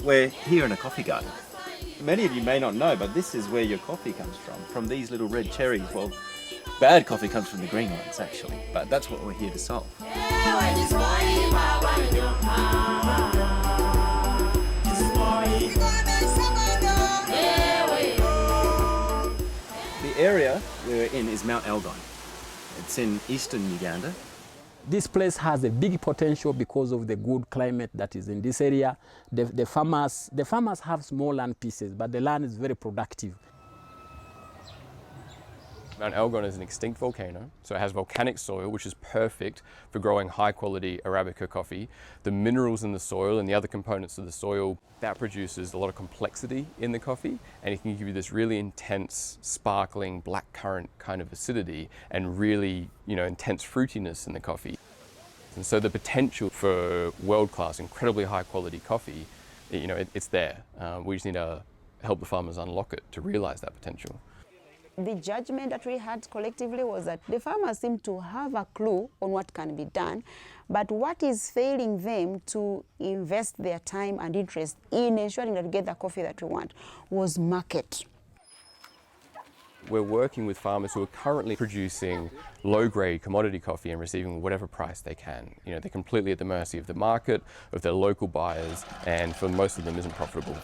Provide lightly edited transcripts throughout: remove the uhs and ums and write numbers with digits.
We're here in a coffee garden. Many of you may not know, but this is where your coffee comes from these little red cherries. Well, bad coffee comes from the green ones, actually, but that's what we're here to solve. The area we're in is Mount Elgon. It's in eastern Uganda. This place has a big potential because of the good climate that is in this area. The farmers have small land pieces, but the land is very productive. Mount Elgon is an extinct volcano, so it has volcanic soil, which is perfect for growing high-quality Arabica coffee. The minerals in the soil and the other components of the soil, that produces a lot of complexity in the coffee, and it can give you this really intense, sparkling, blackcurrant kind of acidity and really, intense fruitiness in the coffee. And so the potential for world-class, incredibly high-quality coffee, it's there. We just need to help the farmers unlock it to realize that potential. The judgment that we had collectively was that the farmers seem to have a clue on what can be done, but what is failing them to invest their time and interest in ensuring that we get the coffee that we want was market. We're working with farmers who are currently producing low-grade commodity coffee and receiving whatever price they can. They're completely at the mercy of the market, of their local buyers, and for most of them isn't profitable.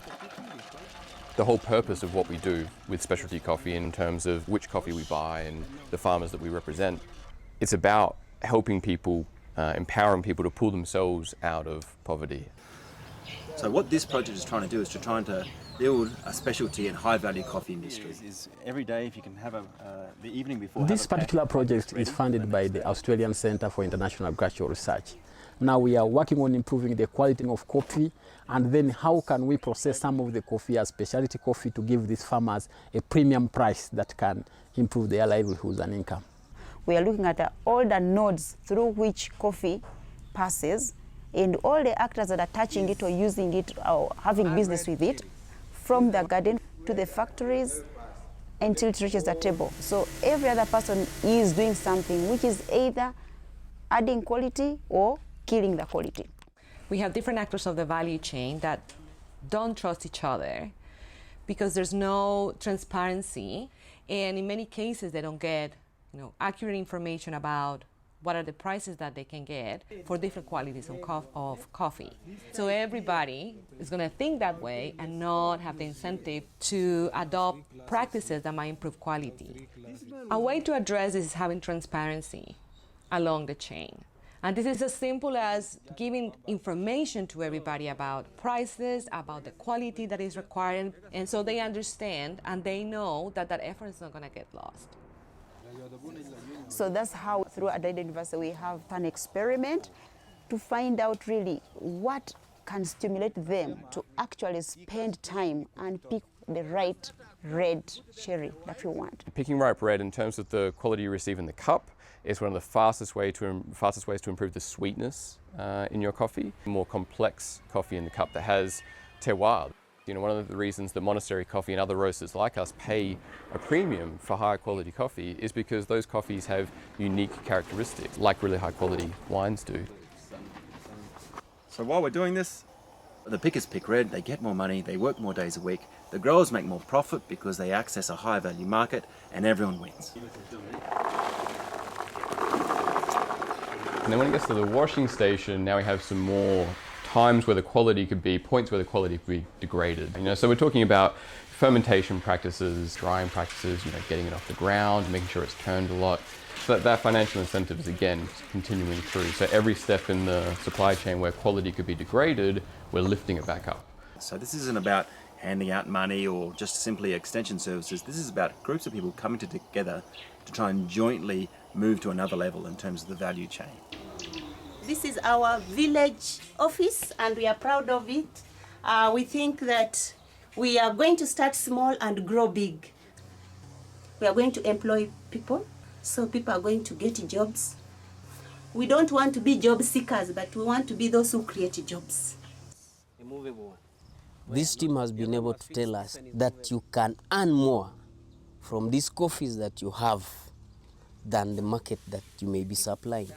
The whole purpose of what we do with specialty coffee in terms of which coffee we buy and the farmers that we represent, it's about helping people, empowering people to pull themselves out of poverty. So what this project is trying to do is to build a specialty and high-value coffee industry. Is every day, if you can have the evening before. This particular project is funded by the Australian Centre for International Agricultural Research. Now we are working on improving the quality of coffee, and then how can we process some of the coffee as specialty coffee to give these farmers a premium price that can improve their livelihoods and income. We are looking at all the nodes through which coffee passes and all the actors that are touching it or using it or having business with it, from the garden to the factories until it reaches the table. So every other person is doing something which is either adding quality or killing the quality. We have different actors of the value chain that don't trust each other because there's no transparency, and in many cases they don't get accurate information about what are the prices that they can get for different qualities of coffee. So everybody is going to think that way and not have the incentive to adopt practices that might improve quality. A way to address this is having transparency along the chain. And this is as simple as giving information to everybody about prices, about the quality that is required, and so they understand and they know that that effort is not going to get lost. So that's how, through Adelaide University, we have an experiment to find out really what can stimulate them to actually spend time and pick the right red cherry that we want. Picking ripe red in terms of the quality you receive in the cup is one of the fastest ways to improve the sweetness in your coffee. More complex coffee in the cup that has terroir. One of the reasons that monastery coffee and other roasters like us pay a premium for higher quality coffee is because those coffees have unique characteristics, like really high quality wines do. So while we're doing this, the pickers pick red, they get more money, they work more days a week, the growers make more profit because they access a high value market, and everyone wins. And then when it gets to the washing station, now we have some more times where the quality could be, points where the quality could be degraded. So we're talking about fermentation practices, drying practices, getting it off the ground, making sure it's turned a lot. So that financial incentive is again continuing through. So every step in the supply chain where quality could be degraded, we're lifting it back up. So this isn't about handing out money or just simply extension services. This is about groups of people coming together to try and jointly move to another level in terms of the value chain. This is our village office and we are proud of it. We think that we are going to start small and grow big. We are going to employ people, so people are going to get jobs. We don't want to be job seekers, but we want to be those who create jobs. This team has been able to tell us that you can earn more from these coffees that you have than the market that you may be supplying.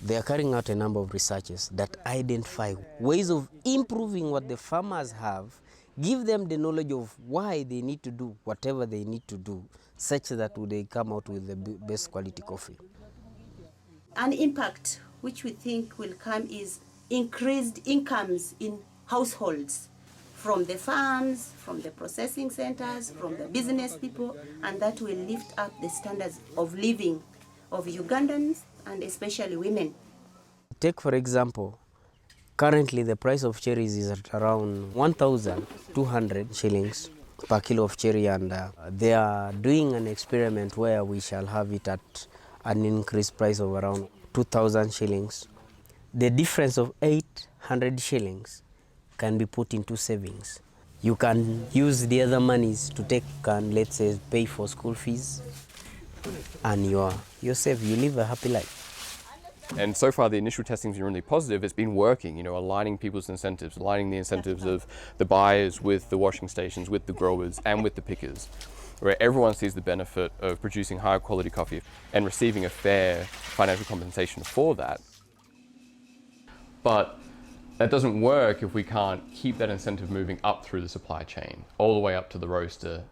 They are carrying out a number of researches that identify ways of improving what the farmers have, give them the knowledge of why they need to do whatever they need to do, such that they come out with the best quality coffee. An impact which we think will come is increased incomes in households, from the farms, from the processing centers, from the business people, and that will lift up the standards of living of Ugandans and especially women. Take for example, currently the price of cherries is at around 1,200 shillings per kilo of cherry, and they are doing an experiment where we shall have it at an increased price of around 2,000 shillings. The difference of 800 shillings can be put into savings. You can use the other monies to take and, let's say, pay for school fees, and you're safe, you live a happy life. And so far the initial testing's been really positive. It's been working, aligning people's incentives, aligning the incentives of the buyers with the washing stations, with the growers and with the pickers, where everyone sees the benefit of producing higher quality coffee and receiving a fair financial compensation for that. But that doesn't work if we can't keep that incentive moving up through the supply chain, all the way up to the roaster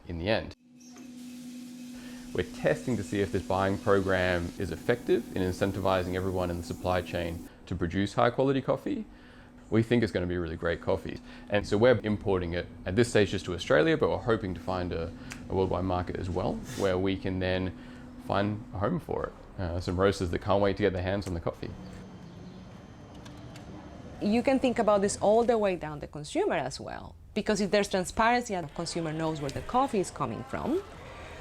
in the end. We're testing to see if this buying program is effective in incentivizing everyone in the supply chain to produce high quality coffee. We think it's going to be really great coffee. And so we're importing it at this stage just to Australia, but we're hoping to find a worldwide market as well, where we can then find a home for it. Some roasters that can't wait to get their hands on the coffee. You can think about this all the way down the consumer as well, because if there's transparency and the consumer knows where the coffee is coming from,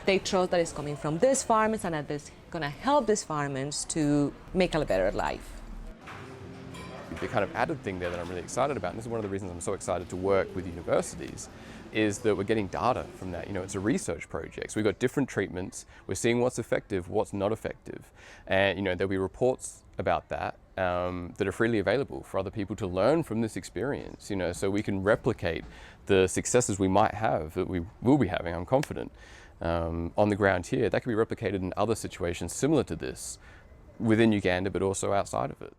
they trust that it's coming from these farmers and that it's going to help these farmers to make a better life. The kind of added thing there that I'm really excited about, and this is one of the reasons I'm so excited to work with universities, is that we're getting data from that. It's a research project. So we've got different treatments. We're seeing what's effective, what's not effective. And there'll be reports about that that are freely available for other people to learn from this experience, so we can replicate the successes we might have, that we will be having, I'm confident, on the ground here. That can be replicated in other situations similar to this within Uganda, but also outside of it.